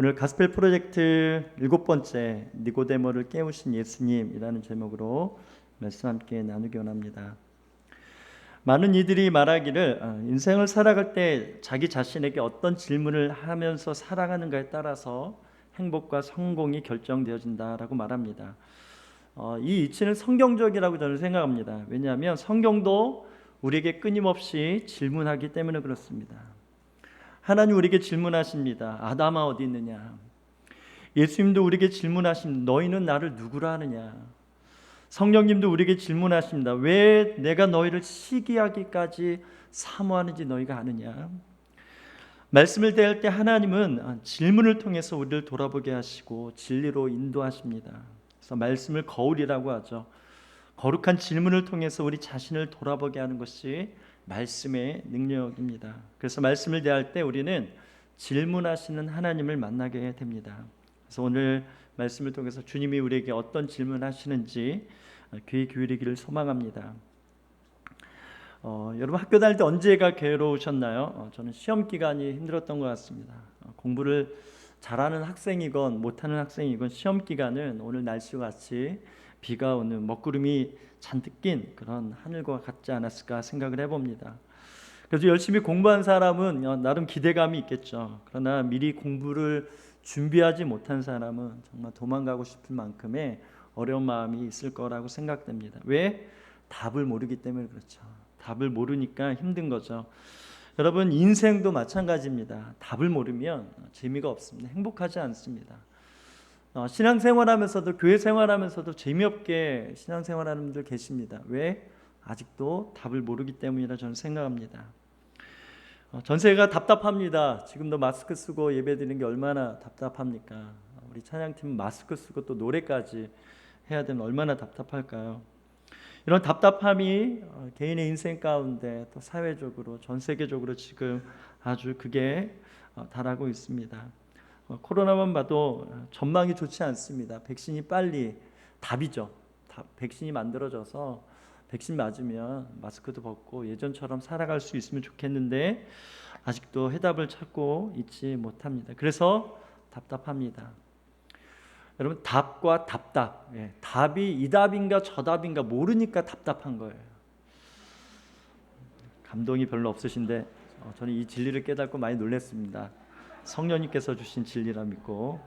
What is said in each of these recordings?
오늘 가스펠 프로젝트 7번째 니고데모를 깨우신 예수님이라는 제목으로 말씀 함께 나누기 원합니다. 많은 이들이 말하기를 인생을 살아갈 때 자기 자신에게 어떤 질문을 하면서 살아가는가에 따라서 행복과 성공이 결정되어진다라고 말합니다. 이 이치는 성경적이라고 저는 생각합니다. 왜냐하면 성경도 우리에게 끊임없이 질문하기 때문에 그렇습니다. 하나님 우리에게 질문하십니다. 아담아 어디 있느냐? 예수님도 우리에게 질문하십니다. 너희는 나를 누구라 하느냐? 성령님도 우리에게 질문하십니다. 왜 내가 너희를 시기하기까지 사모하는지 너희가 아느냐? 말씀을 대할 때 하나님은 질문을 통해서 우리를 돌아보게 하시고 진리로 인도하십니다. 그래서 말씀을 거울이라고 하죠. 거룩한 질문을 통해서 우리 자신을 돌아보게 하는 것이 말씀의 능력입니다. 그래서 말씀을 대할 때 우리는 질문하시는 하나님을 만나게 됩니다. 그래서 오늘 말씀을 통해서 주님이 우리에게 어떤 질문하시는지 귀 기울이기를 소망합니다. 여러분 학교 다닐 때 언제가 괴로우셨나요? 저는 시험 기간이 힘들었던 것 같습니다. 공부를 잘하는 학생이건 못하는 학생이건 시험 기간은 오늘 날씨와 같이 비가 오는 먹구름이 잔뜩 낀 그런 하늘과 같지 않았을까 생각을 해봅니다. 그래서 열심히 공부한 사람은 나름 기대감이 있겠죠. 그러나 미리 공부를 준비하지 못한 사람은 정말 도망가고 싶을 만큼의 어려운 마음이 있을 거라고 생각됩니다. 왜? 답을 모르기 때문에 그렇죠. 답을 모르니까 힘든 거죠. 여러분 인생도 마찬가지입니다. 답을 모르면 재미가 없습니다. 행복하지 않습니다. 신앙생활하면서도 교회 생활하면서도 재미없게 신앙생활하는 분들 계십니다. 왜? 아직도 답을 모르기 때문이라 저는 생각합니다. 전세가 답답합니다. 지금도 마스크 쓰고 예배드리는 게 얼마나 답답합니까? 우리 찬양팀 마스크 쓰고 또 노래까지 해야 되면 얼마나 답답할까요? 이런 답답함이 개인의 인생 가운데 또 사회적으로 전 세계적으로 지금 아주 극에 달하고 있습니다. 코로나만 봐도 전망이 좋지 않습니다. 백신이 빨리 답이죠. 백신이 만들어져서 백신 맞으면 마스크도 벗고 예전처럼 살아갈 수 있으면 좋겠는데 아직도 해답을 찾고 있지 못합니다. 그래서 답답합니다. 여러분 답과 답답, 답이 이 답인가 저 답인가 모르니까 답답한 거예요. 감동이 별로 없으신데 저는 이 진리를 깨닫고 많이 놀랐습니다. 성령님께서 주신 진리라 믿고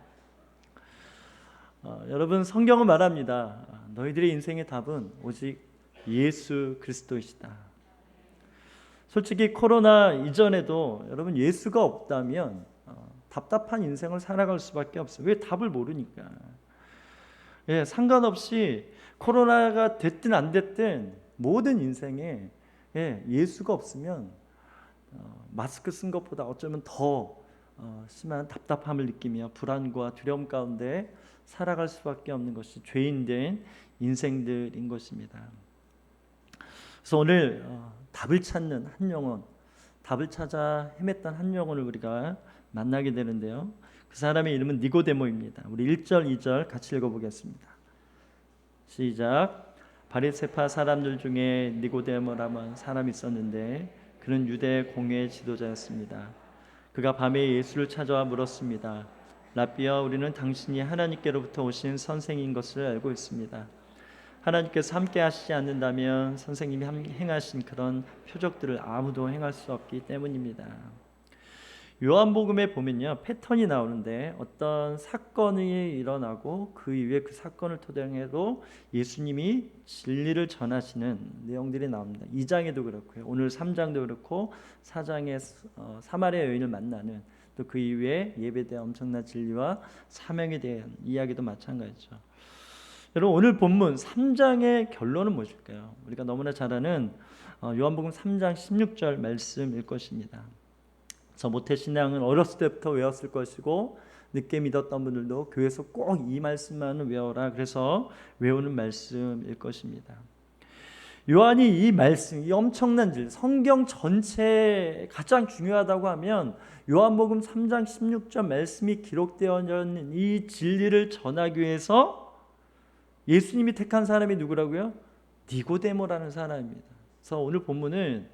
여러분 성경은 말합니다. 너희들의 인생의 답은 오직 예수 그리스도이시다. 솔직히 코로나 이전에도 여러분 예수가 없다면 답답한 인생을 살아갈 수밖에 없어요. 왜? 답을 모르니까. 상관없이 코로나가 됐든 안 됐든 모든 인생에 예수가 없으면 마스크 쓴 것보다 어쩌면 더 심한 답답함을 느끼며 불안과 두려움 가운데 살아갈 수밖에 없는 것이 죄인된 인생들인 것입니다. 그래서 오늘 답을 찾는 한 영혼, 답을 찾아 헤맸던 한 영혼을 우리가 만나게 되는데요. 그 사람의 이름은 니고데모입니다. 우리 1절, 2절 같이 읽어보겠습니다. 시작. 바리새파 사람들 중에 니고데모라는 사람이 있었는데 그는 유대 공회 지도자였습니다. 그가 밤에 예수를 찾아와 물었습니다. 라비어, 우리는 당신이 하나님께로부터 오신 선생인 것을 알고 있습니다. 하나님께서 함께 하시지 않는다면 선생님이 행하신 그런 표적들을 아무도 행할 수 없기 때문입니다. 요한복음에 보면요 패턴이 나오는데 어떤 사건이 일어나고 그 이후에 그 사건을 토대로 예수님이 진리를 전하시는 내용들이 나옵니다. 2장에도 그렇고요. 오늘 3장도 그렇고 4장에 사마리아 여인을 만나는 또 그 이후에 예배에 대한 엄청난 진리와 사명에 대한 이야기도 마찬가지죠. 여러분 오늘 본문 3장의 결론은 무엇일까요? 우리가 너무나 잘 아는 요한복음 3장 16절 말씀일 것입니다. 그래서 모태신앙은 어렸을 때부터 외웠을 것이고 늦게 믿었던 분들도 교회에서 꼭 이 말씀만은 외워라 그래서 외우는 말씀일 것입니다. 요한이 이 말씀, 이 엄청난 진리, 성경 전체에 가장 중요하다고 하면 요한복음 3장 16절 말씀이 기록되어 있는 이 진리를 전하기 위해서 예수님이 택한 사람이 누구라고요? 니고데모라는 사람입니다. 그래서 오늘 본문은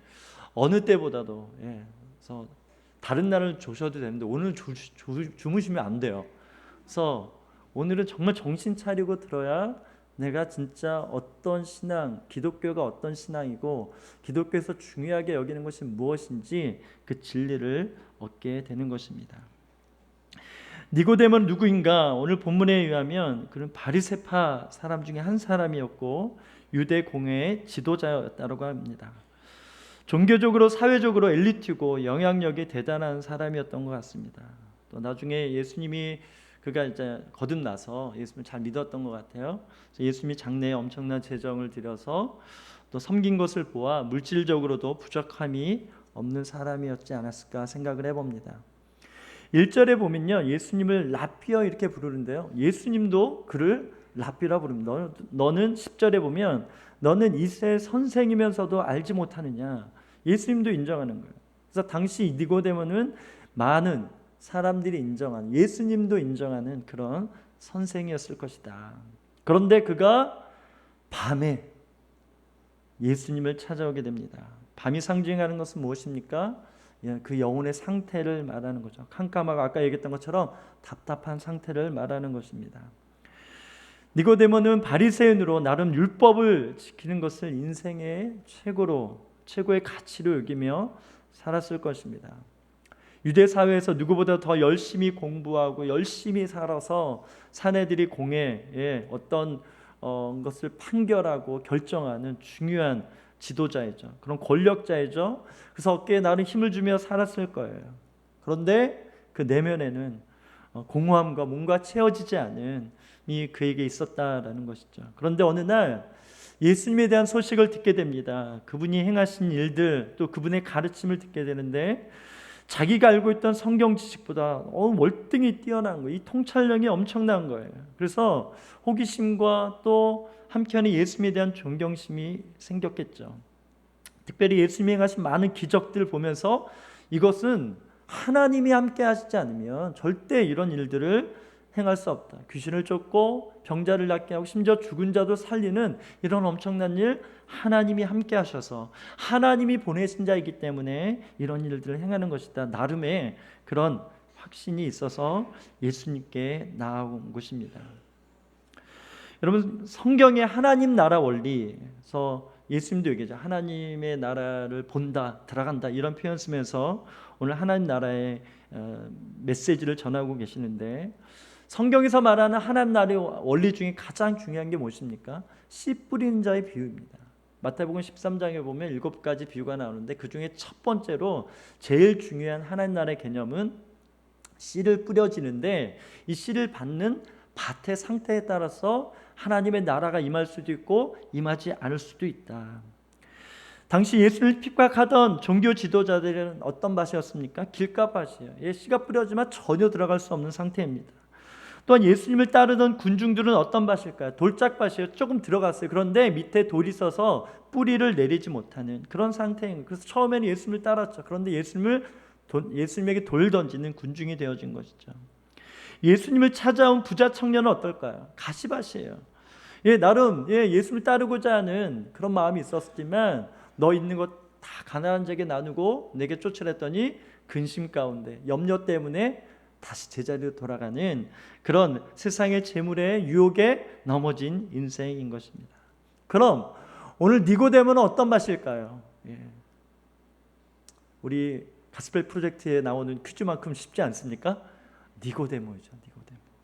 어느 때보다도 그래서 다른 날은 조셔도 되는데 오늘은 주무시면 안 돼요. 그래서 오늘은 정말 정신 차리고 들어야 내가 진짜 어떤 신앙, 기독교가 어떤 신앙이고 기독교에서 중요하게 여기는 것이 무엇인지 그 진리를 얻게 되는 것입니다. 니고데모는 누구인가? 오늘 본문에 의하면 그는 바리새파 사람 중에 한 사람이었고 유대 공회의 지도자였다고 합니다. 종교적으로 사회적으로 엘리트고 영향력이 대단한 사람이었던 것 같습니다. 또 나중에 예수님이 그가 이제 거듭나서 예수님을 잘 믿었던 것 같아요. 예수님이 장래에 엄청난 재정을 들여서 또 섬긴 것을 보아 물질적으로도 부족함이 없는 사람이었지 않았을까 생각을 해봅니다. 1절에 보면요, 예수님을 라피어 이렇게 부르는데요, 예수님도 그를 라피라 부릅니다. 너는 10절에 보면 너는 이스라엘 선생이면서도 알지 못하느냐, 예수님도 인정하는 거예요. 그래서 당시 니고데모는 많은 사람들이 인정하는, 예수님도 인정하는 그런 선생이었을 것이다. 그런데 그가 밤에 예수님을 찾아오게 됩니다. 밤이 상징하는 것은 무엇입니까? 그 영혼의 상태를 말하는 거죠. 캄캄하고 아까 얘기했던 것처럼 답답한 상태를 말하는 것입니다. 니고데모는 바리새인으로 나름 율법을 지키는 것을 인생의 최고의 가치로 여기며 살았을 것입니다. 유대 사회에서 누구보다 더 열심히 공부하고 열심히 살아서 사내들이 공회에 어떤 것을 판결하고 결정하는 중요한 지도자이죠. 그런 권력자이죠. 그래서 어깨에 나름 힘을 주며 살았을 거예요. 그런데 그 내면에는 공허함과 뭔가 채워지지 않은 이 그에게 있었다라는 것이죠. 그런데 어느 날 예수님에 대한 소식을 듣게 됩니다. 그분이 행하신 일들, 또 그분의 가르침을 듣게 되는데 자기가 알고 있던 성경 지식보다 월등히 뛰어난 거예요. 이 통찰력이 엄청난 거예요. 그래서 호기심과 또 한편에 예수님에 대한 존경심이 생겼겠죠. 특별히 예수님이 행하신 많은 기적들을 보면서 이것은 하나님이 함께 하시지 않으면 절대 이런 일들을 행할 수 없다. 귀신을 쫓고 병자를 낫게 하고 심지어 죽은 자도 살리는 이런 엄청난 일, 하나님이 함께 하셔서 하나님이 보내신 자이기 때문에 이런 일들을 행하는 것이다. 나름의 그런 확신이 있어서 예수님께 나아온 것입니다. 여러분, 성경의 하나님 나라 원리에서 예수님도 얘기하죠. 하나님의 나라를 본다, 들어간다, 이런 표현 쓰면서 오늘 하나님 나라의 메시지를 전하고 계시는데, 성경에서 말하는 하나님 나라의 원리 중에 가장 중요한 게 무엇입니까? 씨 뿌리는 자의 비유입니다. 마태복음 13장에 보면 7가지 비유가 나오는데 그 중에 첫 번째로 제일 중요한 하나님 나라의 개념은 씨를 뿌려지는데, 이 씨를 받는 밭의 상태에 따라서 하나님의 나라가 임할 수도 있고 임하지 않을 수도 있다. 당시 예수를 핍박하던 종교 지도자들은 어떤 밭이었습니까? 길가밭이에요. 씨가 뿌려지면 전혀 들어갈 수 없는 상태입니다. 또한 예수님을 따르던 군중들은 어떤 밭일까요? 돌짝밭이에요. 조금 들어갔어요. 그런데 밑에 돌이 있어서 뿌리를 내리지 못하는 그런 상태인 거예요. 그래서 처음에는 예수님을 따랐죠. 그런데 예수님에게 돌 던지는 군중이 되어진 것이죠. 예수님을 찾아온 부자 청년은 어떨까요? 가시밭이에요. 나름 예수님을 따르고자 하는 그런 마음이 있었지만 너 있는 것 다 가난한 자에게 나누고 내게 쫓으랬더니 근심 가운데 염려 때문에 다시 제자리로 돌아가는 그런 세상의 재물의 유혹에 넘어진 인생인 것입니다. 그럼 오늘 니고데모는 어떤 맛일까요? 우리 가스펠 프로젝트에 나오는 퀴즈만큼 쉽지 않습니까? 니고데모이죠.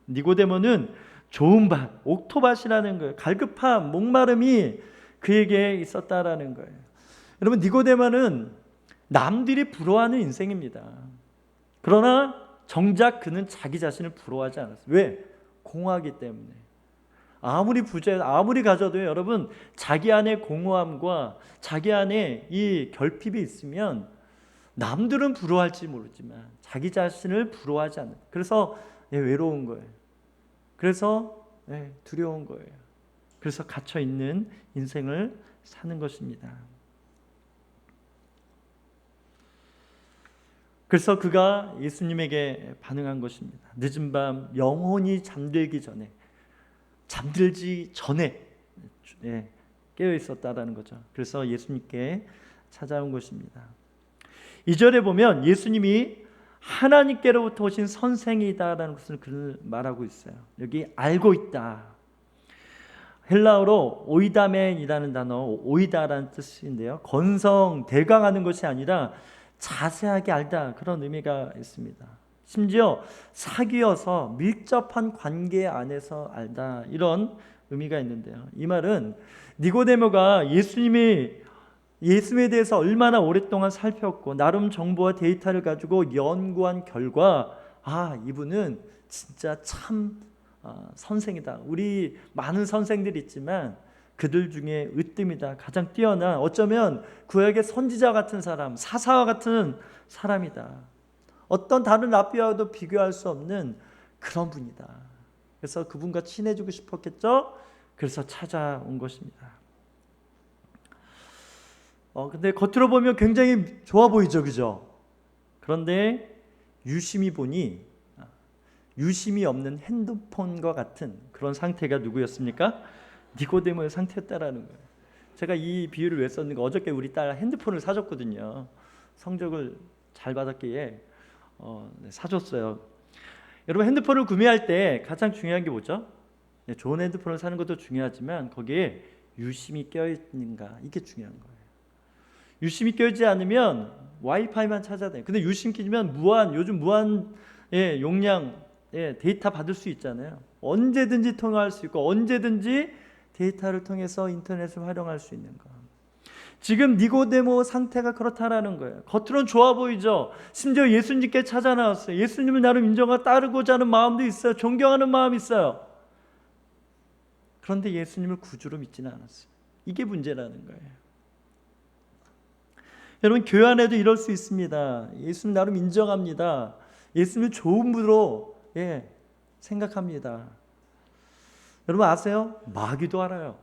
니고데모는 좋은 밭, 옥토밭이라는 거예요. 갈급함, 목마름이 그에게 있었다라는 거예요. 여러분, 니고데모는 남들이 부러워하는 인생입니다. 그러나 정작 그는 자기 자신을 부러워하지 않았어요. 왜? 공허하기 때문에. 아무리 아무리 가져도 여러분, 자기 안에 공허함과 자기 안에 이 결핍이 있으면 남들은 부러워할지 모르지만 자기 자신을 부러워하지 않는. 그래서 외로운 거예요. 그래서 두려운 거예요. 그래서 갇혀 있는 인생을 사는 것입니다. 그래서 그가 예수님에게 반응한 것입니다. 늦은 밤 영혼이 잠들지 전에 깨어 있었다라는 거죠. 그래서 예수님께 찾아온 것입니다. 2절에 보면 예수님이 하나님께로부터 오신 선생이다라는 것을 그를 말하고 있어요. 여기 알고 있다. 헬라어로 오이다멘이라는 단어, 오이다라는 뜻인데요. 건성, 대강하는 것이 아니라 자세하게 알다, 그런 의미가 있습니다. 심지어 사귀어서 밀접한 관계 안에서 알다, 이런 의미가 있는데요. 이 말은 니고데모가 예수님에 대해서 얼마나 오랫동안 살폈고 나름 정보와 데이터를 가지고 연구한 결과, 이분은 진짜 참 선생이다. 우리 많은 선생들이 있지만 그들 중에 으뜸이다. 가장 뛰어난, 어쩌면 구약의 선지자 같은 사람, 사사와 같은 사람이다. 어떤 다른 랍비와도 비교할 수 없는 그런 분이다. 그래서 그분과 친해지고 싶었겠죠. 그래서 찾아온 것입니다. 근데 겉으로 보면 굉장히 좋아 보이죠, 그죠? 그런데 유심히 보니 유심이 없는 핸드폰과 같은 그런 상태가 누구였습니까? 니고데모의 상태였다라는 거예요. 제가 이 비유를 왜 썼는가, 어저께 우리 딸 핸드폰을 사줬거든요. 성적을 잘 받았기에 사줬어요. 여러분, 핸드폰을 구매할 때 가장 중요한 게 뭐죠? 좋은 핸드폰을 사는 것도 중요하지만 거기에 유심이 껴있는가, 이게 중요한 거예요. 유심이 껴있지 않으면 와이파이만 찾아야 돼요. 근데 유심 끼면 요즘 무한 용량 데이터 받을 수 있잖아요. 언제든지 통화할 수 있고 언제든지 데이터를 통해서 인터넷을 활용할 수 있는 거. 지금 니고데모 상태가 그렇다라는 거예요. 겉으로는 좋아 보이죠. 심지어 예수님께 찾아 나왔어요. 예수님을 나름 인정하고 따르고자 하는 마음도 있어요. 존경하는 마음이 있어요. 그런데 예수님을 구주로 믿지는 않았어요. 이게 문제라는 거예요. 여러분, 교회 안에도 이럴 수 있습니다. 예수님 나름 인정합니다. 예수님을 좋은 분으로 생각합니다. 여러분 아세요? 마귀도 알아요.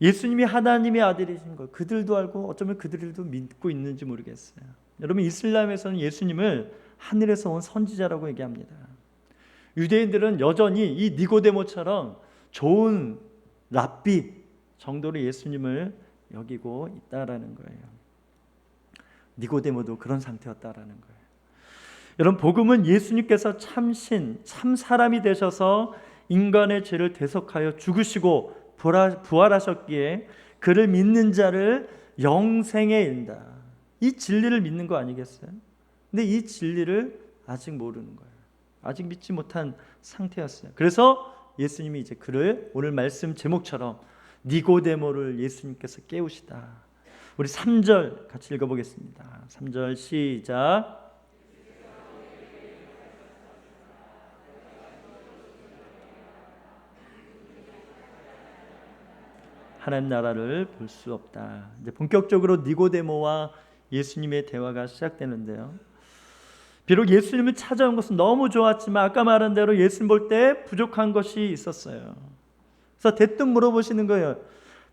예수님이 하나님의 아들이신 걸 그들도 알고 어쩌면 그들도 믿고 있는지 모르겠어요. 여러분, 이슬람에서는 예수님을 하늘에서 온 선지자라고 얘기합니다. 유대인들은 여전히 이 니고데모처럼 좋은 랍비 정도로 예수님을 여기고 있다라는 거예요. 니고데모도 그런 상태였다라는 거예요. 여러분, 복음은 예수님께서 참신, 참 사람이 되셔서 인간의 죄를 대속하여 죽으시고 부활하셨기에 그를 믿는 자를 영생에 이른다. 이 진리를 믿는 거 아니겠어요? 근데 이 진리를 아직 모르는 거예요. 아직 믿지 못한 상태였어요. 그래서 예수님이 이제 그를 오늘 말씀 제목처럼 니고데모를 예수님께서 깨우시다. 우리 3절 같이 읽어보겠습니다. 3절 시작. 하나님 나라를 볼 수 없다. 이제 본격적으로 니고데모와 예수님의 대화가 시작되는데요. 비록 예수님을 찾아온 것은 너무 좋았지만 아까 말한 대로 예수님 볼 때 부족한 것이 있었어요. 그래서 대뜸 물어보시는 거예요.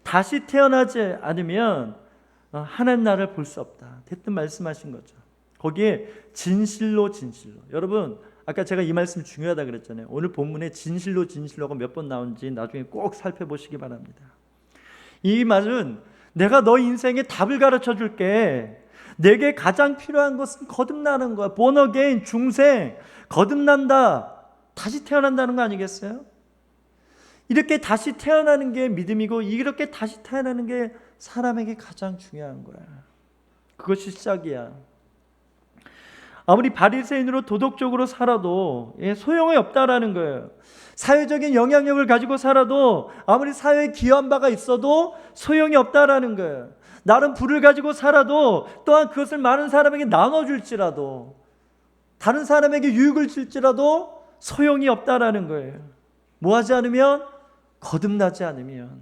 다시 태어나지 않으면 하나님 나라를 볼 수 없다. 대뜸 말씀하신 거죠. 거기에 진실로. 여러분, 아까 제가 이 말씀 중요하다 그랬잖아요. 오늘 본문에 진실로가 몇 번 나온지 나중에 꼭 살펴보시기 바랍니다. 이 말은 내가 너 인생에 답을 가르쳐 줄게. 내게 가장 필요한 것은 거듭나는 거야. born again, 중생, 거듭난다. 다시 태어난다는 거 아니겠어요? 이렇게 다시 태어나는 게 믿음이고 이렇게 다시 태어나는 게 사람에게 가장 중요한 거야. 그것이 시작이야. 아무리 바리새인으로 도덕적으로 살아도 소용이 없다라는 거예요. 사회적인 영향력을 가지고 살아도 아무리 사회에 기여한 바가 있어도 소용이 없다라는 거예요. 나름 부를 가지고 살아도 또한 그것을 많은 사람에게 나눠줄지라도 다른 사람에게 유익을 줄지라도 소용이 없다라는 거예요. 뭐 하지 않으면? 거듭나지 않으면.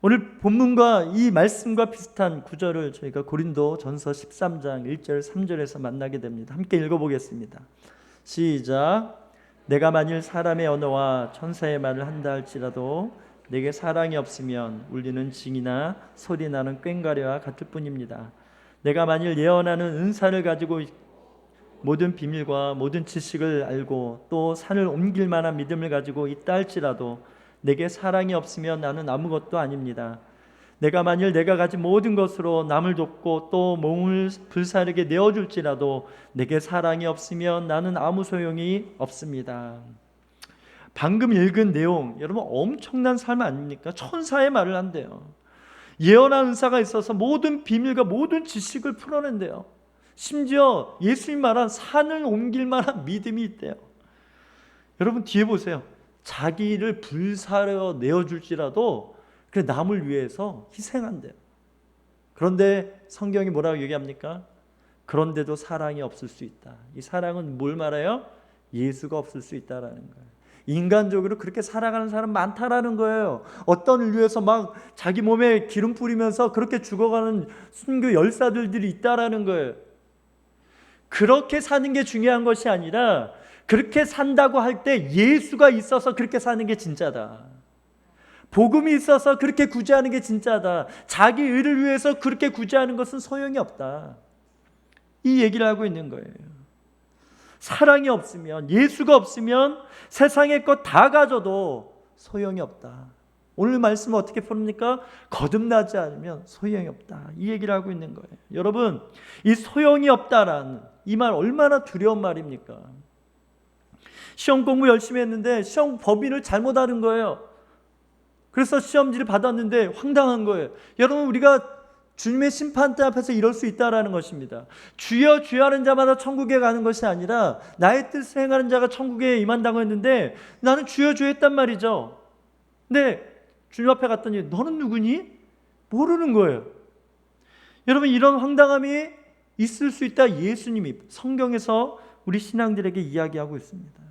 오늘 본문과 이 말씀과 비슷한 구절을 저희가 고린도 전서 13장 1절 3절에서 만나게 됩니다. 함께 읽어보겠습니다. 시작. 내가 만일 사람의 언어와 천사의 말을 한다 할지라도 내게 사랑이 없으면 울리는 징이나 소리나는 꽹과리와 같을 뿐입니다. 내가 만일 예언하는 은사를 가지고 모든 비밀과 모든 지식을 알고 또 산을 옮길 만한 믿음을 가지고 있다 할지라도 내게 사랑이 없으면 나는 아무것도 아닙니다. 내가 만일 내가 가진 모든 것으로 남을 돕고 또 몸을 불사르게 내어줄지라도 내게 사랑이 없으면 나는 아무 소용이 없습니다. 방금 읽은 내용 여러분 엄청난 삶 아닙니까? 천사의 말을 한대요. 예언한 은사가 있어서 모든 비밀과 모든 지식을 풀어낸대요. 심지어 예수님 말한 산을 옮길 만한 믿음이 있대요. 여러분 뒤에 보세요. 자기를 불사르 내어줄지라도 그 남을 위해서 희생한대요. 그런데 성경이 뭐라고 얘기합니까? 그런데도 사랑이 없을 수 있다. 이 사랑은 뭘 말해요? 예수가 없을 수 있다라는 거예요. 인간적으로 그렇게 살아가는 사람 많다라는 거예요. 어떤 을 위해서 막 자기 몸에 기름 뿌리면서 그렇게 죽어가는 순교 열사들이 있다라는 거예요. 그렇게 사는 게 중요한 것이 아니라 그렇게 산다고 할 때 예수가 있어서 그렇게 사는 게 진짜다. 복음이 있어서 그렇게 구제하는 게 진짜다. 자기 의를 위해서 그렇게 구제하는 것은 소용이 없다. 이 얘기를 하고 있는 거예요. 사랑이 없으면, 예수가 없으면 세상의 것 다 가져도 소용이 없다. 오늘 말씀은 어떻게 푸릅니까? 거듭나지 않으면 소용이 없다. 이 얘기를 하고 있는 거예요. 여러분, 이 소용이 없다라는 이 말 얼마나 두려운 말입니까? 시험 공부 열심히 했는데 시험 법인을 잘못 알은 거예요. 그래서 시험지를 받았는데 황당한 거예요. 여러분, 우리가 주님의 심판대 앞에서 이럴 수 있다라는 것입니다. 주여 주여 하는 자마다 천국에 가는 것이 아니라 나의 뜻을 행하는 자가 천국에 임한다고 했는데 나는 주여 주여 했단 말이죠. 근데 주님 앞에 갔더니 너는 누구니? 모르는 거예요. 여러분, 이런 황당함이 있을 수 있다. 예수님이 성경에서 우리 신앙들에게 이야기하고 있습니다.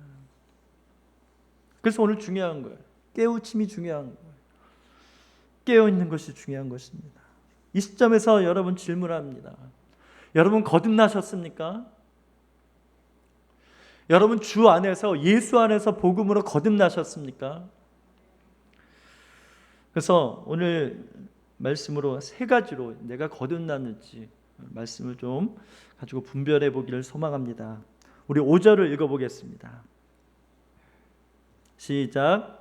그래서 오늘 중요한 거예요. 깨우침이 중요한 거예요. 깨어있는 것이 중요한 것입니다. 이 시점에서 여러분 질문합니다. 여러분 거듭나셨습니까? 여러분 주 안에서 예수 안에서 복음으로 거듭나셨습니까? 그래서 오늘 말씀으로 세 가지로 내가 거듭났는지 말씀을 좀 가지고 분별해 보기를 소망합니다. 우리 5절을 읽어보겠습니다. 시작.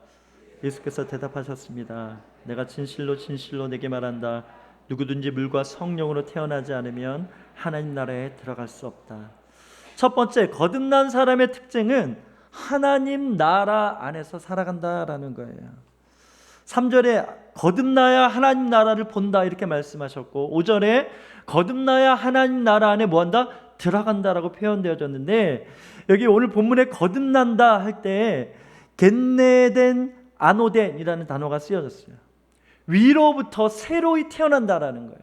예수께서 대답하셨습니다. 내가 진실로 진실로 내게 말한다. 누구든지 물과 성령으로 태어나지 않으면 하나님 나라에 들어갈 수 없다. 첫 번째, 거듭난 사람의 특징은 하나님 나라 안에서 살아간다라는 거예요. 3절에 거듭나야 하나님 나라를 본다 이렇게 말씀하셨고 5절에 거듭나야 하나님 나라 안에 뭐한다? 들어간다라고 표현되어졌는데 여기 오늘 본문에 거듭난다 할 때 겟네덴 아노덴이라는 단어가 쓰여졌어요. 위로부터 새로이 태어난다라는 거예요.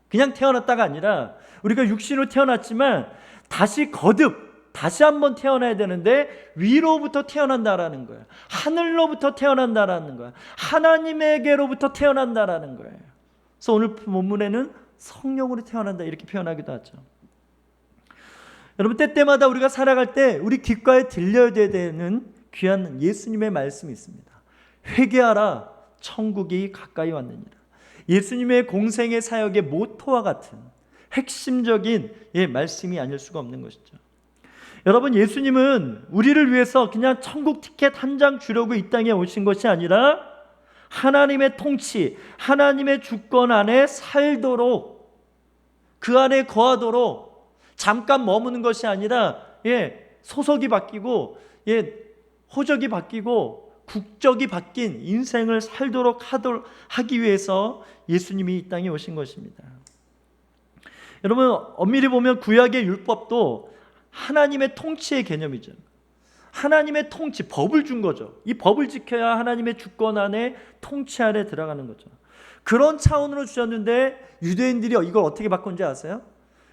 그냥 태어났다가 아니라 우리가 육신으로 태어났지만 다시 다시 한번 태어나야 되는데 위로부터 태어난다라는 거예요. 하늘로부터 태어난다라는 거예요. 하나님에게로부터 태어난다라는 거예요. 그래서 오늘 본문에는 성령으로 태어난다 이렇게 표현하기도 하죠. 여러분 때때마다 우리가 살아갈 때 우리 귓가에 들려야 되는 귀한 예수님의 말씀이 있습니다. 회개하라 천국이 가까이 왔느니라. 예수님의 공생의 사역의 모토와 같은 핵심적인 말씀이 아닐 수가 없는 것이죠. 여러분 예수님은 우리를 위해서 그냥 천국 티켓 한 장 주려고 이 땅에 오신 것이 아니라 하나님의 통치, 하나님의 주권 안에 살도록 그 안에 거하도록 잠깐 머무는 것이 아니라 소속이 바뀌고 호적이 바뀌고 국적이 바뀐 인생을 살도록 하기 위해서 예수님이 이 땅에 오신 것입니다. 여러분 엄밀히 보면 구약의 율법도 하나님의 통치의 개념이죠. 하나님의 통치, 법을 준 거죠. 이 법을 지켜야 하나님의 주권 안에 통치 안에 들어가는 거죠. 그런 차원으로 주셨는데 유대인들이 이걸 어떻게 바꾼지 아세요?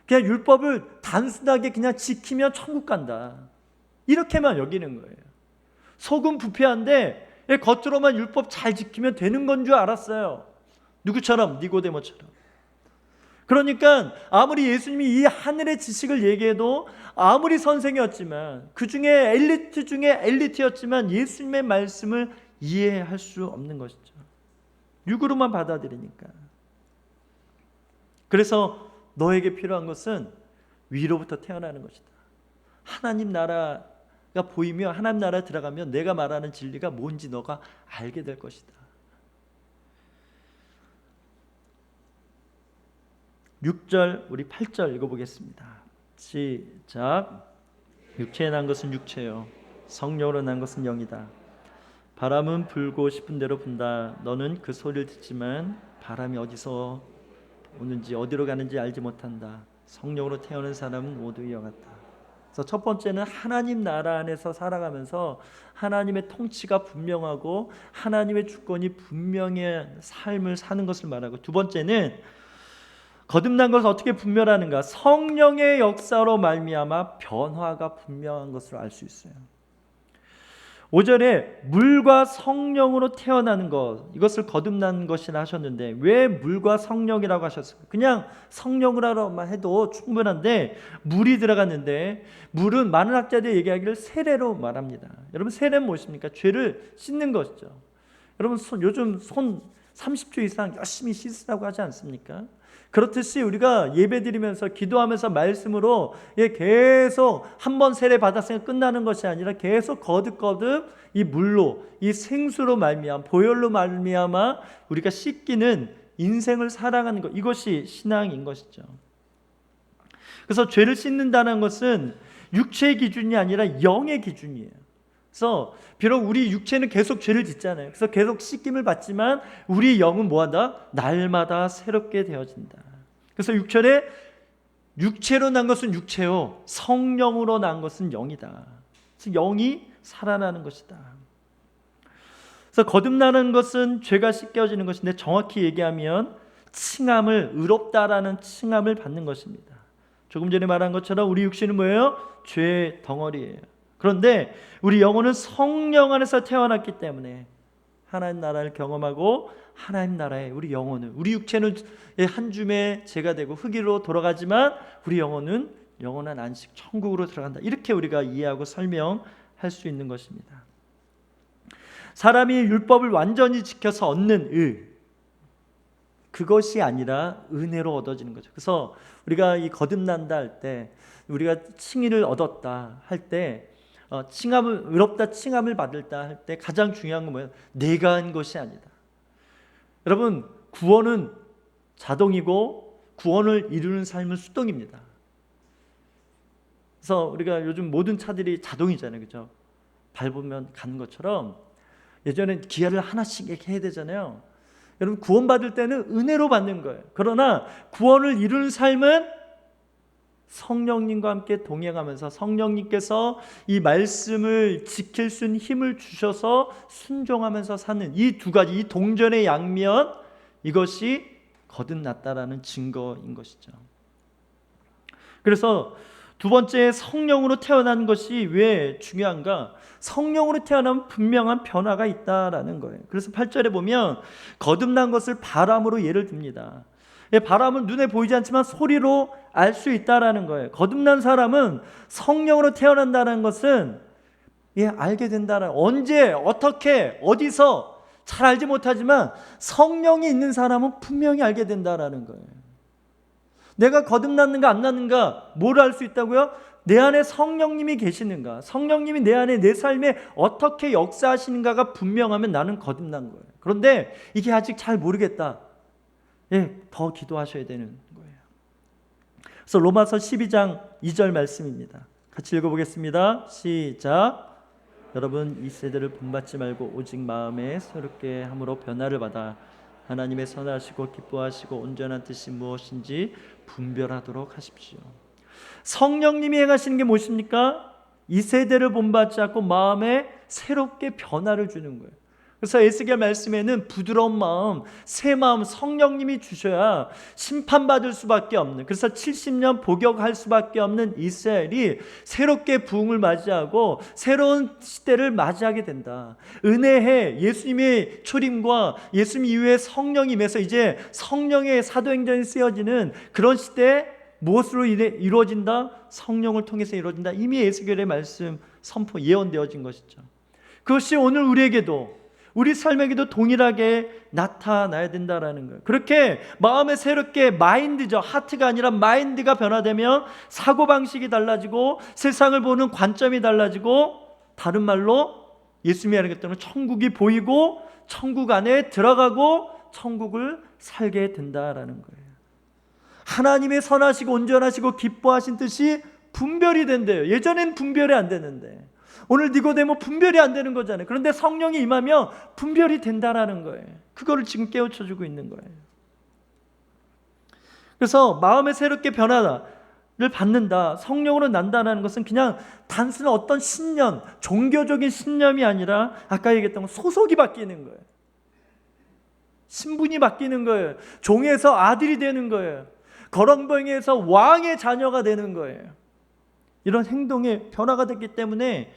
그냥 율법을 단순하게 그냥 지키면 천국 간다 이렇게만 여기는 거예요. 속은 부패한데 겉으로만 율법 잘 지키면 되는 건 줄 알았어요. 누구처럼? 니고데모처럼. 그러니까 아무리 예수님이 이 하늘의 지식을 얘기해도 아무리 선생이었지만 그 중에 엘리트 중에 엘리트였지만 예수님의 말씀을 이해할 수 없는 것이죠. 육으로만 받아들이니까. 그래서 너에게 필요한 것은 위로부터 태어나는 것이다. 하나님 나라가 보이며 하나님 나라에 들어가면 내가 말하는 진리가 뭔지 너가 알게 될 것이다. 6절 우리 8절 읽어보겠습니다. 시작. 육체에 난 것은 육체요 성령으로 난 것은 영이다. 바람은 불고 싶은 대로 분다. 너는 그 소리를 듣지만 바람이 어디서 오는지 어디로 가는지 알지 못한다. 성령으로 태어난 사람은 모두 이와 같다. 그래서 첫 번째는 하나님 나라 안에서 살아가면서 하나님의 통치가 분명하고 하나님의 주권이 분명한 삶을 사는 것을 말하고, 두 번째는 거듭난 것을 어떻게 분별하는가? 성령의 역사로 말미암아 변화가 분명한 것을 알 수 있어요. 5절에 물과 성령으로 태어나는 것, 이것을 거듭난 것이라 하셨는데 왜 물과 성령이라고 하셨을까요? 그냥 성령으로만 해도 충분한데 물이 들어갔는데, 물은 많은 학자들이 얘기하기를 세례로 말합니다. 여러분, 세례는 무엇입니까? 죄를 씻는 것이죠. 여러분, 요즘 손 30초 이상 열심히 씻으라고 하지 않습니까? 그렇듯이 우리가 예배드리면서 기도하면서 말씀으로 계속 한 번 세례 받았으니까 끝나는 것이 아니라 계속 거듭거듭 이 물로, 이 생수로 말미암아, 보혈로 말미암아 우리가 씻기는 인생을 살아가는 것, 이것이 신앙인 것이죠. 그래서 죄를 씻는다는 것은 육체의 기준이 아니라 영의 기준이에요. 그래서 비록 우리 육체는 계속 죄를 짓잖아요. 그래서 계속 씻김을 받지만 우리 영은 뭐한다? 날마다 새롭게 되어진다. 그래서 6절에 육체로 난 것은 육체요 성령으로 난 것은 영이다. 그래서 영이 살아나는 것이다. 그래서 거듭나는 것은 죄가 씻겨지는 것인데, 정확히 얘기하면 칭함을, 의롭다라는 칭함을 받는 것입니다. 조금 전에 말한 것처럼 우리 육신은 뭐예요? 죄의 덩어리예요. 그런데 우리 영혼은 성령 안에서 태어났기 때문에 하나님 나라를 경험하고, 하나님 나라에 우리 영혼은, 우리 육체는 한 줌의 죄가 되고 흙으로 돌아가지만 우리 영혼은 영원한 안식 천국으로 들어간다. 이렇게 우리가 이해하고 설명할 수 있는 것입니다. 사람이 율법을 완전히 지켜서 얻는 의, 그것이 아니라 은혜로 얻어지는 거죠. 그래서 우리가 이 거듭난다 할 때, 우리가 칭의를 얻었다 할 때, 칭함을, 의롭다 칭함을 받을다 할 때 가장 중요한 건 뭐예요? 내가 한 것이 아니다. 여러분, 구원은 자동이고 구원을 이루는 삶은 수동입니다. 그래서 우리가 요즘 모든 차들이 자동이잖아요, 그렇죠? 밟으면 가는 것처럼 예전엔 기아를 하나씩 이렇게 해야 되잖아요. 여러분, 구원받을 때는 은혜로 받는 거예요. 그러나 구원을 이루는 삶은 성령님과 함께 동행하면서 성령님께서 이 말씀을 지킬 수 있는 힘을 주셔서 순종하면서 사는 이 두 가지, 이 동전의 양면, 이것이 거듭났다라는 증거인 것이죠. 그래서 두 번째, 성령으로 태어난 것이 왜 중요한가? 성령으로 태어나면 분명한 변화가 있다라는 거예요. 그래서 8절에 보면 거듭난 것을 바람으로 예를 듭니다. 바람은 눈에 보이지 않지만 소리로 알 수 있다라는 거예요. 거듭난 사람은 성령으로 태어난다는 것은 알게 된다는, 언제, 어떻게, 어디서 잘 알지 못하지만 성령이 있는 사람은 분명히 알게 된다라는 거예요. 내가 거듭났는가 안 났는가 뭘 알 수 있다고요? 내 안에 성령님이 계시는가, 성령님이 내 안에, 내 삶에 어떻게 역사하시는가가 분명하면 나는 거듭난 거예요. 그런데 이게 아직 잘 모르겠다, 더 기도하셔야 되는 거예요. 그래서 로마서 12장 2절 말씀입니다. 같이 읽어보겠습니다. 시작. 여러분, 이 세대를 본받지 말고 오직 마음에 새롭게 함으로 변화를 받아 하나님의 선하시고 기뻐하시고 온전한 뜻이 무엇인지 분별하도록 하십시오. 성령님이 행하시는 게 무엇입니까? 이 세대를 본받지 않고 마음에 새롭게 변화를 주는 거예요. 그래서 에스겔 말씀에는 부드러운 마음, 새 마음 성령님이 주셔야 심판받을 수밖에 없는, 그래서 70년 복역할 수밖에 없는 이스라엘이 새롭게 부흥을 맞이하고 새로운 시대를 맞이하게 된다. 은혜해, 예수님의 초림과 예수님 이후에 성령이 임해서 이제 성령의 사도행전이 쓰여지는 그런 시대에 무엇으로 이루어진다? 성령을 통해서 이루어진다. 이미 에스겔의 말씀 선포 예언되어진 것이죠. 그것이 오늘 우리에게도, 우리 삶에게도 동일하게 나타나야 된다라는 거예요. 그렇게 마음에 새롭게, 마인드죠, 하트가 아니라 마인드가 변화되면 사고방식이 달라지고 세상을 보는 관점이 달라지고, 다른 말로 예수님이 하는 천국이 보이고 천국 안에 들어가고 천국을 살게 된다라는 거예요. 하나님의 선하시고 온전하시고 기뻐하신 뜻이 분별이 된대요. 예전엔 분별이 안 되는데 오늘 니고데모 분별이 안 되는 거잖아요. 그런데 성령이 임하면 분별이 된다라는 거예요. 그거를 지금 깨우쳐주고 있는 거예요. 그래서 마음에 새롭게 변화를 받는다, 성령으로 난다는 것은 그냥 단순한 어떤 신념, 종교적인 신념이 아니라 아까 얘기했던 건 소속이 바뀌는 거예요. 신분이 바뀌는 거예요. 종에서 아들이 되는 거예요. 거렁뱅이에서 왕의 자녀가 되는 거예요. 이런 행동의 변화가 됐기 때문에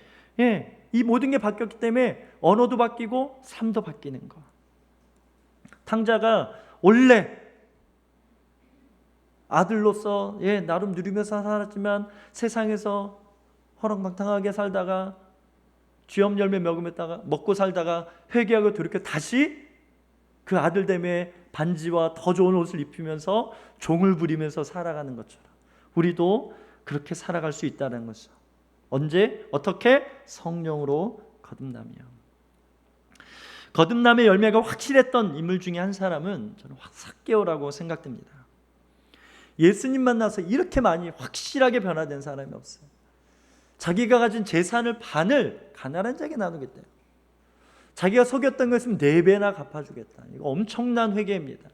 이 모든 게 바뀌었기 때문에 언어도 바뀌고 삶도 바뀌는 거. 탕자가 원래 아들로서 나름 누리면서 살았지만 세상에서 허랑방탕하게 살다가 쥐엄 열매 먹고 살다가 회개하고 돌이켜 다시 그 아들됨의 반지와 더 좋은 옷을 입히면서 종을 부리면서 살아가는 것처럼 우리도 그렇게 살아갈 수 있다는 것이죠. 언제? 어떻게? 성령으로 거듭나며. 거듭남의 열매가 확실했던 인물 중에 한 사람은 저는 삭개오라고 생각됩니다. 예수님 만나서 이렇게 많이 확실하게 변화된 사람이 없어요. 자기가 가진 재산을 반을 가난한 자에게 나누겠대요. 자기가 속였던 것은 4배나 갚아주겠다. 이거 엄청난 회개입니다.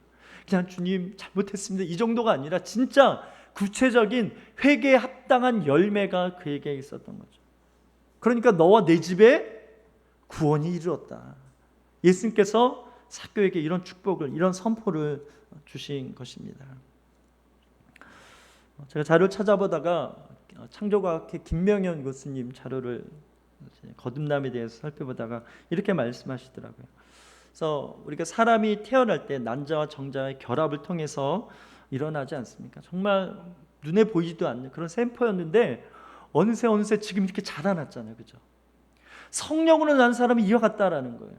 그냥 주님 잘못했습니다 이 정도가 아니라 진짜 구체적인 회개에 합당한 열매가 그에게 있었던 거죠. 그러니까 너와 내 집에 구원이 이르렀다. 예수님께서 삭개오에게 이런 축복을, 이런 선포를 주신 것입니다. 제가 자료를 찾아보다가 창조과학회 김명현 교수님 자료를 거듭남에 대해서 살펴보다가 이렇게 말씀하시더라고요. 그래서 우리가 사람이 태어날 때 난자와 정자의 결합을 통해서 일어나지 않습니까? 정말 눈에 보이지도 않는 그런 샘퍼였는데 어느새 지금 이렇게 자라났잖아요. 그죠? 성령으로 난 사람이 이어갔다라는 거예요.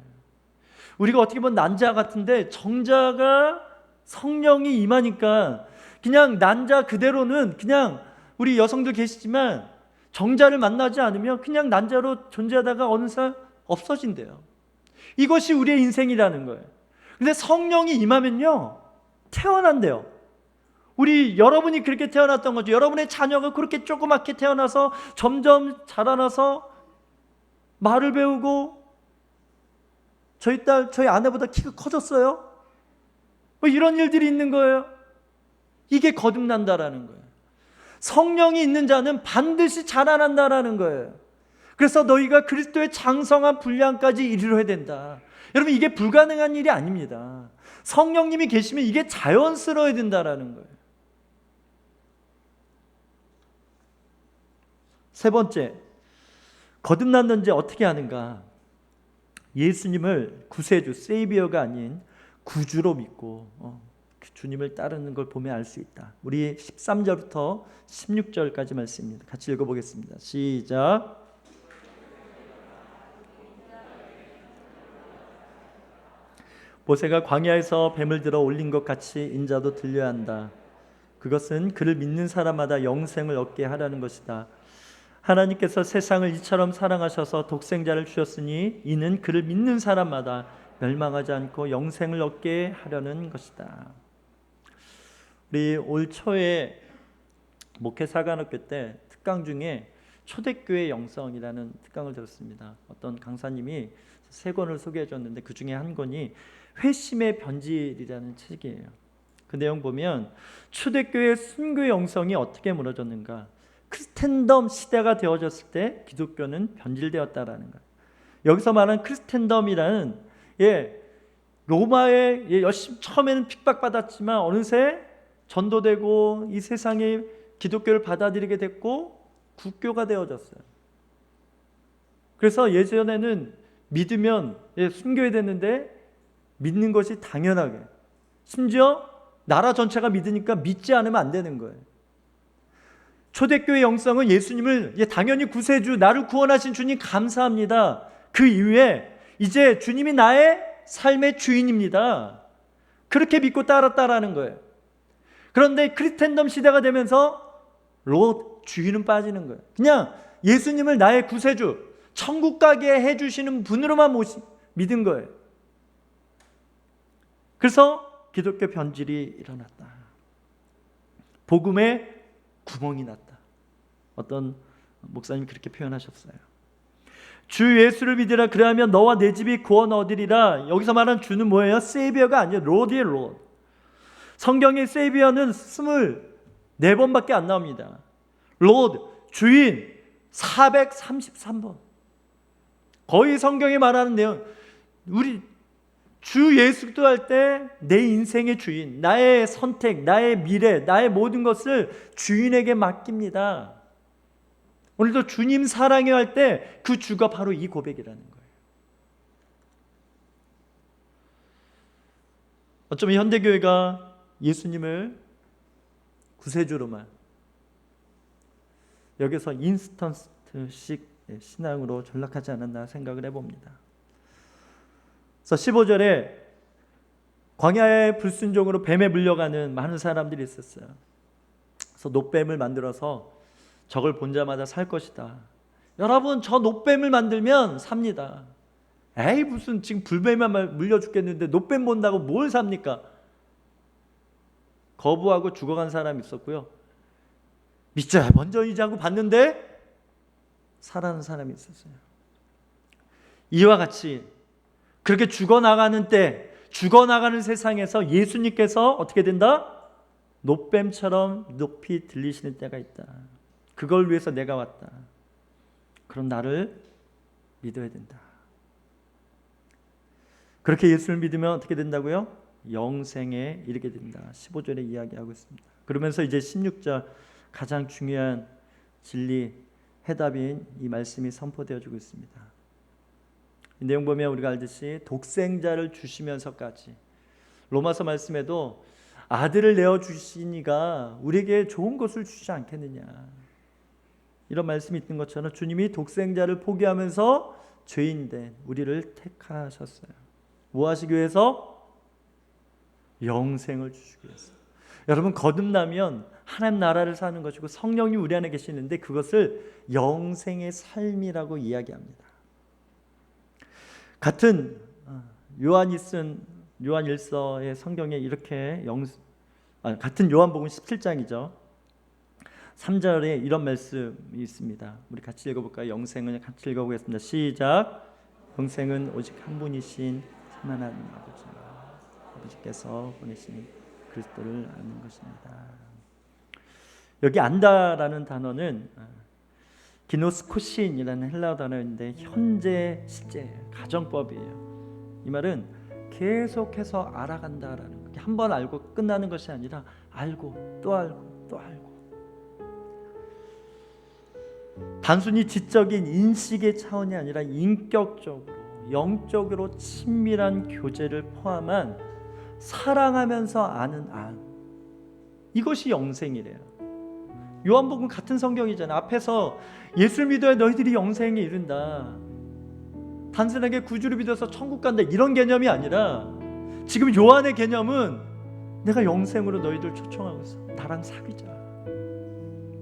우리가 어떻게 보면 난자 같은데 정자가 성령이 임하니까 그냥 난자 그대로는 그냥 우리 여성들 계시지만 정자를 만나지 않으면 그냥 난자로 존재하다가 어느새 없어진대요. 이것이 우리의 인생이라는 거예요. 근데 성령이 임하면요 태어난대요. 여러분이 그렇게 태어났던 거죠. 여러분의 자녀가 그렇게 조그맣게 태어나서 점점 자라나서 말을 배우고 저희 딸, 저희 아내보다 키가 커졌어요. 이런 일들이 있는 거예요. 이게 거듭난다라는 거예요. 성령이 있는 자는 반드시 자라난다라는 거예요. 그래서 너희가 그리스도의 장성한 분량까지 이르러야 된다. 여러분 이게 불가능한 일이 아닙니다. 성령님이 계시면 이게 자연스러워야 된다라는 거예요. 세 번째, 거듭났는지 어떻게 하는가? 예수님을 구세주, 세이비어가 아닌 구주로 믿고 주님을 따르는 걸 보면 알 수 있다. 우리 13절부터 16절까지 말씀입니다. 같이 읽어보겠습니다. 시작. 모세가 광야에서 뱀을 들어 올린 것 같이 인자도 들려야 한다. 그것은 그를 믿는 사람마다 영생을 얻게 하라는 것이다. 하나님께서 세상을 이처럼 사랑하셔서 독생자를 주셨으니 이는 그를 믿는 사람마다 멸망하지 않고 영생을 얻게 하려는 것이다. 우리 올 초에 목회 사관학교 때 특강 중에 초대교회 영성이라는 특강을 들었습니다. 어떤 강사님이 3권을 소개해 줬는데 그 중에 한 권이 회심의 변질이라는 책이에요. 그 내용 보면 초대교회 순교의 영성이 어떻게 무너졌는가, 크리스텐덤 시대가 되어졌을 때 기독교는 변질되었다라는 거예요. 여기서 말하는 크리스텐덤이라는 로마에 열심히 처음에는 핍박받았지만 어느새 전도되고 이 세상에 기독교를 받아들이게 됐고 국교가 되어졌어요. 그래서 예전에는 믿으면 순교해야 됐는데 믿는 것이 당연하게, 심지어 나라 전체가 믿으니까 믿지 않으면 안 되는 거예요. 초대교회 영성은 예수님을 당연히 구세주, 나를 구원하신 주님 감사합니다. 그 이후에 이제 주님이 나의 삶의 주인입니다. 그렇게 믿고 따랐다라는 거예요. 그런데 크리스텐덤 시대가 되면서 주인은 빠지는 거예요. 그냥 예수님을 나의 구세주, 천국 가게 해주시는 분으로만 믿은 거예요. 그래서 기독교 변질이 일어났다. 복음에 구멍이 났다. 어떤 목사님이 그렇게 표현하셨어요. 주 예수를 믿으라 그리하면 너와 내 집이 구원 얻으리라. 여기서 말하는 주는 뭐예요? 세이비어가 아니에요. 로드예요. 로드. 성경의 세이비어는 24번밖에 안 나옵니다. 로드, 주인 433번. 거의 성경이 말하는 내용, 우리 주 예수 기도 할 때 내 인생의 주인, 나의 선택, 나의 미래, 나의 모든 것을 주인에게 맡깁니다. 오늘도 주님 사랑해 할 때 그 주가 바로 이 고백이라는 거예요. 어쩌면 현대교회가 예수님을 구세주로만 여기서 인스턴트식 신앙으로 전락하지 않았나 생각을 해봅니다. 그래서 15절에 광야의 불순종으로 뱀에 물려가는 많은 사람들이 있었어요. 그래서 노뱀을 만들어서 저걸 본자마자 살 것이다. 여러분, 저 노뱀을 만들면 삽니다. 에이, 무슨 지금 불뱀만 물려 죽겠는데 노뱀 본다고 뭘 삽니까? 거부하고 죽어간 사람이 있었고요. 믿자 먼저이지 하고 봤는데 살아난 사람이 있었어요. 이와 같이 그렇게 죽어나가는 때, 죽어나가는 세상에서 예수님께서 어떻게 된다? 노뱀처럼 높이 들리시는 때가 있다. 그걸 위해서 내가 왔다. 그럼 나를 믿어야 된다. 그렇게 예수를 믿으면 어떻게 된다고요? 영생에 이르게 된다. 15절에 이야기하고 있습니다. 그러면서 이제 16절 가장 중요한 진리 해답인 이 말씀이 선포되어지고 있습니다. 이 내용 보면 우리가 알듯이 독생자를 주시면서까지 로마서 말씀에도 아들을 내어주시니가 우리에게 좋은 것을 주시지 않겠느냐, 이런 말씀이 있는 것처럼 주님이 독생자를 포기하면서 죄인된 우리를 택하셨어요. 뭐 하시기 위해서? 영생을 주시기 위해서. 여러분, 거듭나면 하나님 나라를 사는 것이고 성령이 우리 안에 계시는데 그것을 영생의 삶이라고 이야기합니다. 같은 요한이 쓴 요한일서의 성경에 이렇게 같은 요한복음 17장이죠. 3절에 이런 말씀이 있습니다. 우리 같이 읽어볼까요? 영생을 같이 읽어보겠습니다. 시작. 영생은 오직 한 분이신 참 하나님 아버지께서 보내신 그리스도를 아는 것입니다. 여기 안다라는 단어는 기노스코신이라는 헬라어 단어인데 현재 시제 가정법이에요. 이 말은 계속해서 알아간다라는 거. 한 번 알고 끝나는 것이 아니라 알고 또 알고 또 알고. 단순히 지적인 인식의 차원이 아니라 인격적으로 영적으로 친밀한 교제를 포함한 사랑하면서 아는 안, 이것이 영생이래요. 요한복음 같은 성경이잖아요. 앞에서 예수를 믿어야 너희들이 영생에 이른다, 단순하게 구주를 믿어서 천국 간다, 이런 개념이 아니라 지금 요한의 개념은 내가 영생으로 너희들 초청하고 있어. 나랑 사귀자.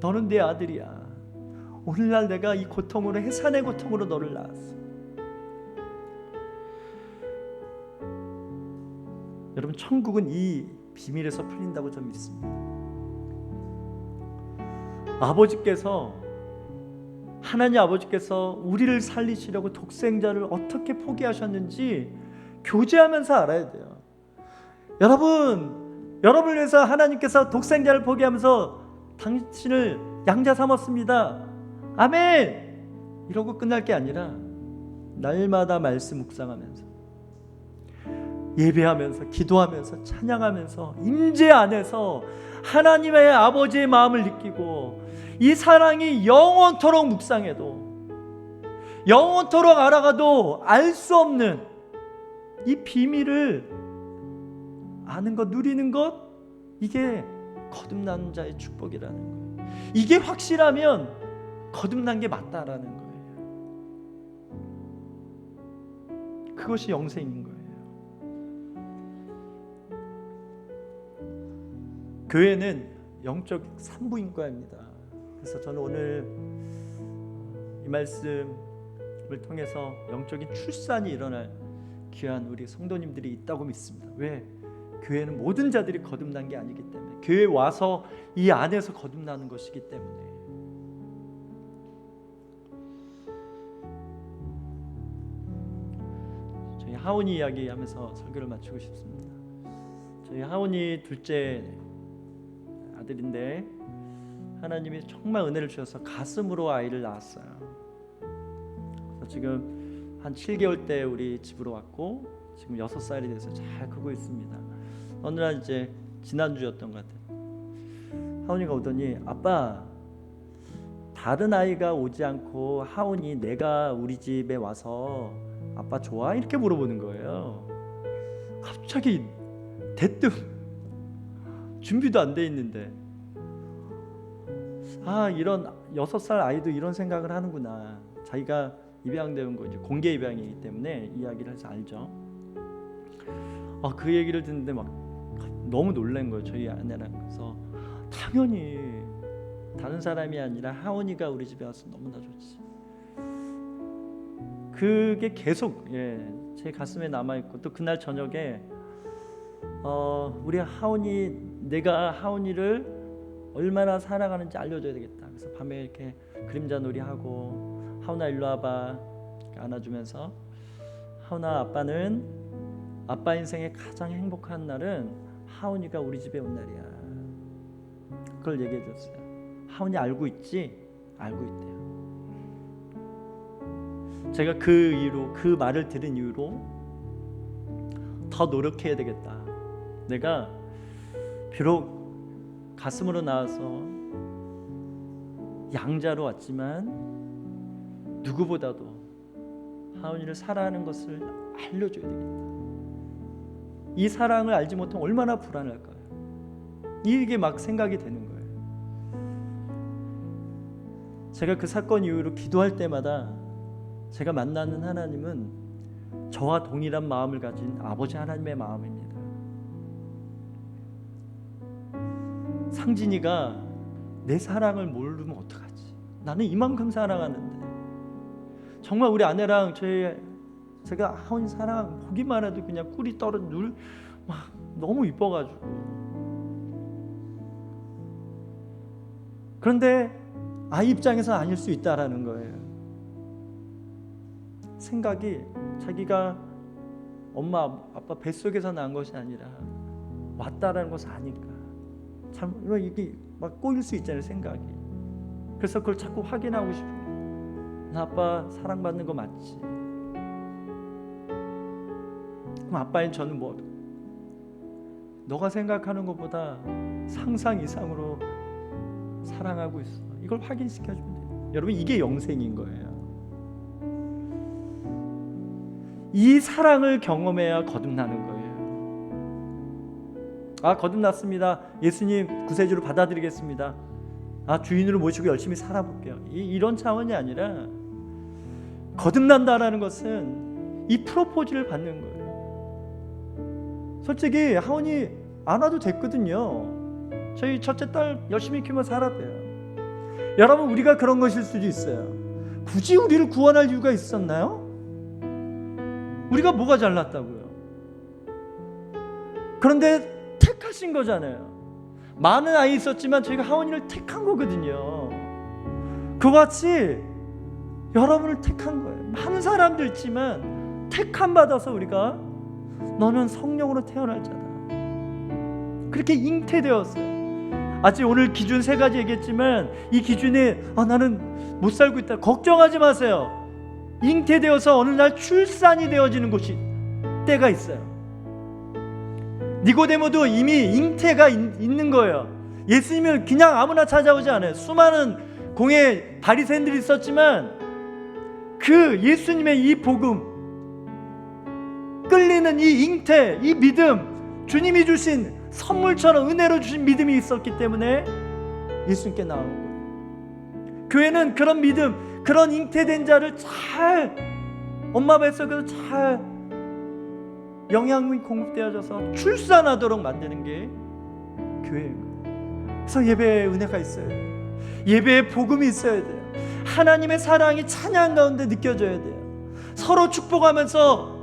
너는 내 아들이야. 오늘날 내가 이 고통으로, 해산의 고통으로 너를 낳았어. 여러분, 천국은 이 비밀에서 풀린다고 저는 믿습니다. 하나님 아버지께서 우리를 살리시려고 독생자를 어떻게 포기하셨는지 교제하면서 알아야 돼요. 여러분을 위해서 하나님께서 독생자를 포기하면서 당신을 양자 삼았습니다, 아멘, 이러고 끝날 게 아니라 날마다 말씀 묵상하면서, 예배하면서, 기도하면서, 찬양하면서, 임재 안에서 하나님의 아버지의 마음을 느끼고, 이 사랑이 영원토록 묵상해도, 영원토록 알아가도 알 수 없는 이 비밀을 아는 것, 누리는 것, 이게 거듭난 자의 축복이라는 거예요. 이게 확실하면 거듭난 게 맞다라는 거예요. 그것이 영생인 거예요. 교회는 영적 산부인과입니다. 그래서 저는 오늘 이 말씀을 통해서 영적인 출산이 일어날 귀한 우리 성도님들이 있다고 믿습니다. 왜? 교회는 모든 자들이 거듭난 게 아니기 때문에, 교회에 와서 이 안에서 거듭나는 것이기 때문에. 저희 하온이 이야기하면서 설교를 마치고 싶습니다. 저희 하온이 둘째 아들인데 하나님이 정말 은혜를 주셔서 가슴으로 아이를 낳았어요. 그래서 지금 한 7개월 때 우리 집으로 왔고 지금 6살이 돼서 잘 크고 있습니다. 어느 날 이제 지난주였던 것 같아요. 하온이가 오더니 아빠, 다른 아이가 오지 않고 하온이 내가 우리 집에 와서 아빠 좋아? 이렇게 물어보는 거예요. 갑자기 대뜸 준비도 안 돼 있는데, 이런 6살 아이도 이런 생각을 하는구나. 자기가 입양되는 거 이제 공개 입양이기 때문에 이야기를 해서 알죠. 그 얘기를 듣는데 막 너무 놀란 거예요, 저희 아내랑. 그래서 당연히 다른 사람이 아니라 하온이가 우리 집에 와서 너무나 좋지. 그게 계속 제 가슴에 남아 있고, 또 그날 저녁에 우리 하온이, 내가 하온이를 얼마나 사랑하는지 알려줘야 되겠다. 그래서 밤에 이렇게 그림자 놀이하고, 하온아 일로 와봐 이렇게 안아주면서, 하온아, 아빠는 아빠 인생의 가장 행복한 날은 하온이가 우리 집에 온 날이야. 그걸 얘기해 줬어요. 하온이 알고 있지? 알고 있대요. 제가 그 이후로, 그 말을 들은 이후로 더 노력해야 되겠다. 내가 비록 가슴으로 나와서 양자로 왔지만 누구보다도 하온이를 사랑하는 것을 알려줘야 되겠다. 이 사랑을 알지 못하면 얼마나 불안할까요? 이게 막 생각이 되는 거예요. 제가 그 사건 이후로 기도할 때마다 제가 만나는 하나님은 저와 동일한 마음을 가진 아버지 하나님의 마음입니다. 상진이가 내 사랑을 모르면 어떡하지? 나는 이만큼 사랑하는데. 정말 우리 아내랑 제가 하온이 사랑 보기만 해도 그냥 꿀이 떨어 막 너무 이뻐가지고. 그런데 아이 입장에서 아닐 수 있다라는 거예요. 생각이 자기가 엄마 아빠 뱃속에서 난 것이 아니라 왔다라는 것을 아니까 참 이게 막 꼬일 수 있잖아요, 생각이. 그래서 그걸 자꾸 확인하고 싶은 거예요. 나 아빠 사랑받는 거 맞지? 그럼 아빠인 저는 뭐, 너가 생각하는 것보다 상상 이상으로 사랑하고 있어. 이걸 확인시켜주면 돼요. 여러분, 이게 영생인 거예요. 이 사랑을 경험해야 거듭나는 거예요. 거듭났습니다. 예수님 구세주로 받아들이겠습니다. 주인으로 모시고 열심히 살아볼게요. 이런 차원이 아니라, 거듭난다라는 것은 이 프로포즈를 받는 거예요. 솔직히 하온이 안 와도 됐거든요. 저희 첫째 딸 열심히 키우며 살았대요. 여러분, 우리가 그런 것일 수도 있어요. 굳이 우리를 구원할 이유가 있었나요? 우리가 뭐가 잘났다고요? 그런데 택하신 거잖아요. 많은 아이 있었지만 저희가 하온이를 택한 거거든요. 그같이 여러분을 택한 거예요. 많은 사람들 있지만 택함 받아서 우리가 너는 성령으로 태어날 자다, 그렇게 잉태되었어요. 아직 오늘 기준 3가지 얘기했지만 이 기준에 나는 못 살고 있다, 걱정하지 마세요. 잉태되어서 어느 날 출산이 되어지는 곳이 때가 있어요. 니고데모도 이미 잉태가 있는 거예요. 예수님을 그냥 아무나 찾아오지 않아요. 수많은 공예 바리새인들이 있었지만 그 예수님의 이 복음, 끌리는 이 잉태, 이 믿음, 주님이 주신 선물처럼 은혜로 주신 믿음이 있었기 때문에 예수님께 나온 거예요. 교회는 그런 믿음, 그런 잉태된 자를 잘 엄마 뱃속에서 잘 영양이 공급되어져서 출산하도록 만드는 게 교회예요. 그래서 예배에 은혜가 있어야 돼요. 예배에 복음이 있어야 돼요. 하나님의 사랑이 찬양 가운데 느껴져야 돼요. 서로 축복하면서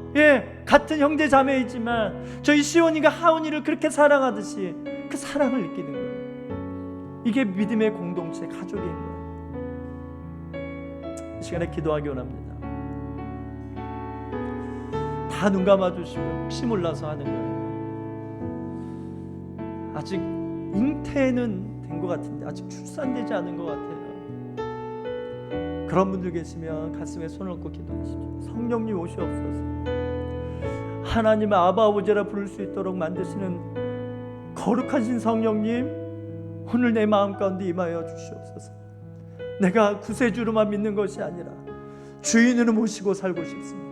같은 형제 자매이지만 저희 시온이가 하온이를 그렇게 사랑하듯이 그 사랑을 느끼는 거예요. 이게 믿음의 공동체, 가족인 거예요. 이 시간에 기도하기 원합니다. 다 눈 감아주시고 혹시 몰라서 하는 거예요. 아직 잉태는 된 것 같은데 아직 출산되지 않은 것 같아요. 그런 분들 계시면 가슴에 손을 얹고 기도하십시오. 성령님 오시옵소서. 하나님의 아바 아버지라 부를 수 있도록 만드시는 거룩하신 성령님, 오늘 내 마음 가운데 임하여 주시옵소서. 내가 구세주로만 믿는 것이 아니라 주인으로 모시고 살고 싶습니다.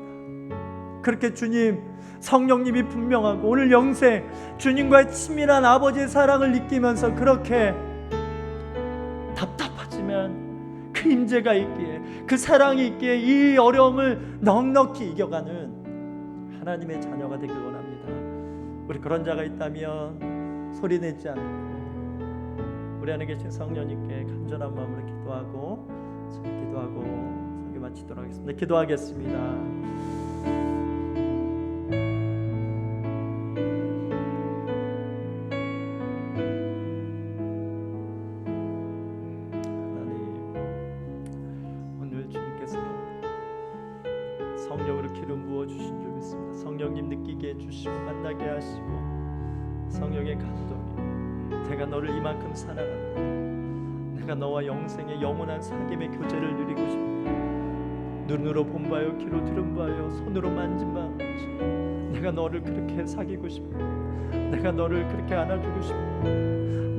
그렇게 주님, 성령님이 분명하고 오늘 영생 주님과의 친밀한 아버지의 사랑을 느끼면서 그렇게 답답하지만 그 임재가 있기에, 그 사랑이 있기에 이 어려움을 넉넉히 이겨가는 하나님의 자녀가 되길 원합니다. 우리 그런 자가 있다면 소리내지 않고 우리 안에 계신 성령님께 간절한 마음으로 기도하고 설교 마치도록 하겠습니다. 기도하겠습니다. 성령으로 기름 부어주신 줄 믿습니다. 성령님 느끼게 해주시고 만나게 하시고 성령의 감동이 내가 너를 이만큼 사랑한다, 내가 너와 영생의 영원한 사귐의 교제를 누리고 싶다, 눈으로 본 바요 귀로 들은 바요 손으로 만진 바 없이 내가 너를 그렇게 사귀고 싶다, 내가 너를 그렇게 안아주고 싶다,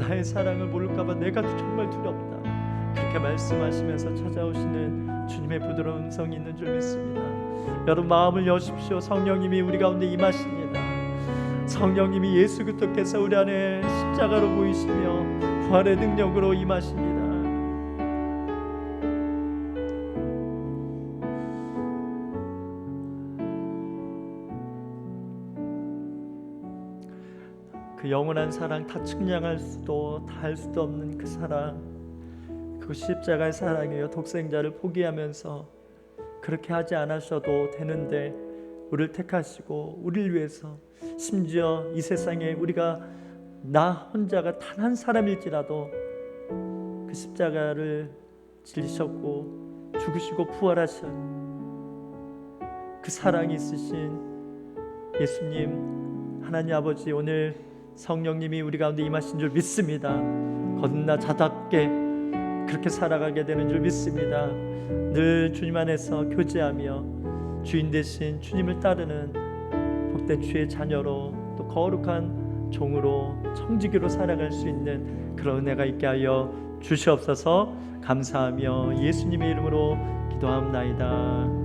나의 사랑을 모를까봐 내가 정말 두렵다, 그렇게 말씀하시면서 찾아오시는 주님의 부드러운 음성이 있는 줄 믿습니다. 여러분 마음을 여십시오. 성령님이 우리 가운데 임하십니다. 성령님이 예수 그리스도께서 우리 안에 십자가로 보이시며 부활의 능력으로 임하십니다. 그 영원한 사랑, 다 측량할 수도 다 할 수도 없는 그 사랑, 그 십자가의 사랑이요, 독생자를 포기하면서 그렇게 하지 않으셔도 되는데 우리를 택하시고 우리를 위해서, 심지어 이 세상에 우리가 나 혼자가 단 한 사람일지라도 그 십자가를 질리셨고 죽으시고 부활하신 그 사랑이 있으신 예수님, 하나님 아버지, 오늘 성령님이 우리 가운데 임하신 줄 믿습니다. 거듭나 자답게 그렇게 살아가게 되는 줄 믿습니다. 늘 주님 안에서 교제하며 주인 되신 주님을 따르는 복된 주의 자녀로, 또 거룩한 종으로, 청지기로 살아갈 수 있는 그런 은혜가 있게 하여 주시옵소서. 감사하며 예수님의 이름으로 기도합나이다.